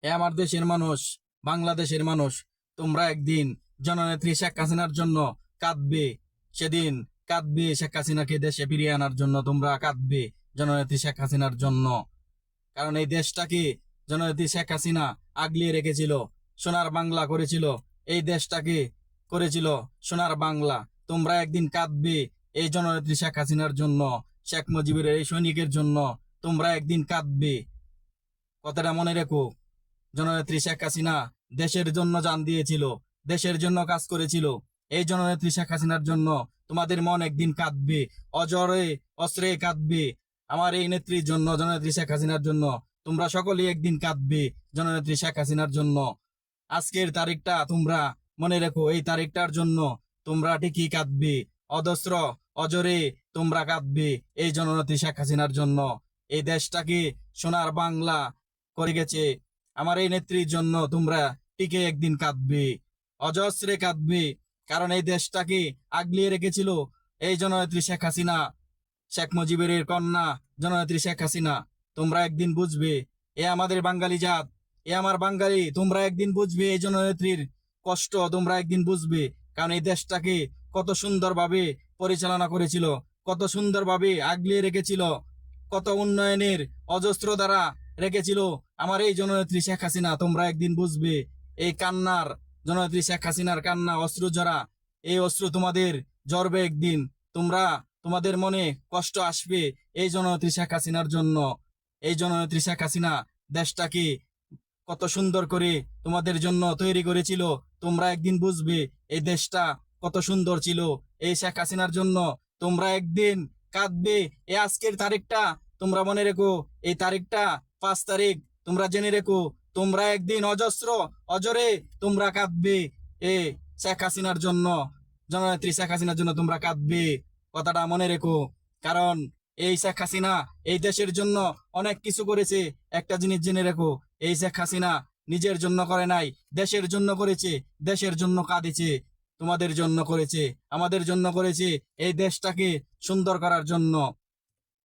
এ আমার দেশের মানুষ, বাংলাদেশের মানুষ, তোমরা একদিন জননেত্রী শেখ হাসিনার জন্য কাঁদবে। সেদিন কাঁদবে, শেখ হাসিনাকে দেশে ফিরিয়ে আনার জন্য তোমরা কাঁদবে জননেত্রী শেখ হাসিনার জন্য। কারণ এই দেশটাকে জননেত্রী শেখ হাসিনা আগলিয়ে রেখেছিল, সোনার বাংলা করেছিল। এই দেশটাকে করেছিল সোনার বাংলা। তোমরা একদিন কাঁদবে এই জননেত্রী শেখ হাসিনার জন্য, শেখ মুজিবের এই সৈনিকের জন্য তোমরা একদিন কাঁদবে। কথাটা মনে রেখো। জননেত্রী শেখ হাসিনা দেশের জন্য জান দিয়েছিল, দেশের জন্য কাজ করেছিল। এই জননেত্রী শেখ হাসিনার জন্য তোমাদের মন একদিন কাঁদবে, অজরে অস্ত্রে কাঁদবে। আমার এই নেত্রীর জন্য, জননেত্রী শেখ হাসিনার জন্য তোমরা সকলেই একদিন কাঁদবে জননেত্রী শেখ হাসিনার জন্য। আজকের তারিখটা তোমরা মনে রেখো, এই তারিখটার জন্য তোমরা ঠিকই কাঁদবে, অজস্র অজরে তোমরা কাঁদবে এই জননেত্রী শেখ হাসিনার জন্য। এই দেশটাকে সোনার বাংলা করে গেছে আমার এই নেত্রীর জন্য। তোমরা টিকে একদিন কাঁদবে, অজস্রে কাঁদবে। কারণ এই দেশটাকে আগলিয়ে রেখেছিল এই জননেত্রী শেখ হাসিনা, শেখ মুজিবের কন্যা জননেত্রী শেখ হাসিনা। তোমরা একদিন বুঝবে, এ আমাদের বাঙালি জাত, এ আমার বাঙালি। তোমরা একদিন বুঝবে এই জননেত্রীর কষ্ট, তোমরা একদিন বুঝবে। কারণ এই দেশটাকে কত সুন্দরভাবে পরিচালনা করেছিল, কত সুন্দরভাবে আগলিয়ে রেখেছিল, কত উন্নয়নের অজস্র দ্বারা রেখেছিল আমার এই জননেত্রী শেখ হাসিনা। তোমরা একদিন বুঝবে এই কান্নার, জননেত্রী শেখ হাসিনার কান্না অশ্রু ঝরা। এই অশ্রু তোমাদের ঝরবে একদিন। তোমরা, তোমাদের মনে কষ্ট আসবে এই জননেত্রী শেখ হাসিনার জন্য। এই জননেত্রী শেখ হাসিনা দেশটাকে কত সুন্দর করে তোমাদের জন্য তৈরি করেছিল। তোমরা একদিন বুঝবে এই দেশটা কত সুন্দর ছিল এই শেখ হাসিনার জন্য। তোমরা একদিন কাঁদবে। এই আজকের তারিখটা তোমরা মনে রেখো, এই তারিখটা 5 তারিখ। তোমরা জেনে রেখো, তোমরা একদিন অজস্র অজরে তোমরা কাঁদবে এ শেখ হাসিনার জন্য, জননেত্রী শেখ হাসিনার জন্য তোমরা কাঁদবে। কথাটা মনে রেখো। কারণ এই শেখ হাসিনা এই দেশের জন্য অনেক কিছু করেছে। একটা জিনিস জেনে রেখো, এই শেখ হাসিনা নিজের জন্য করে নাই, দেশের জন্য করেছে, দেশের জন্য কাঁদেছে। তোমাদের জন্য করেছে, আমাদের জন্য করেছে, এই দেশটাকে সুন্দর করার জন্য।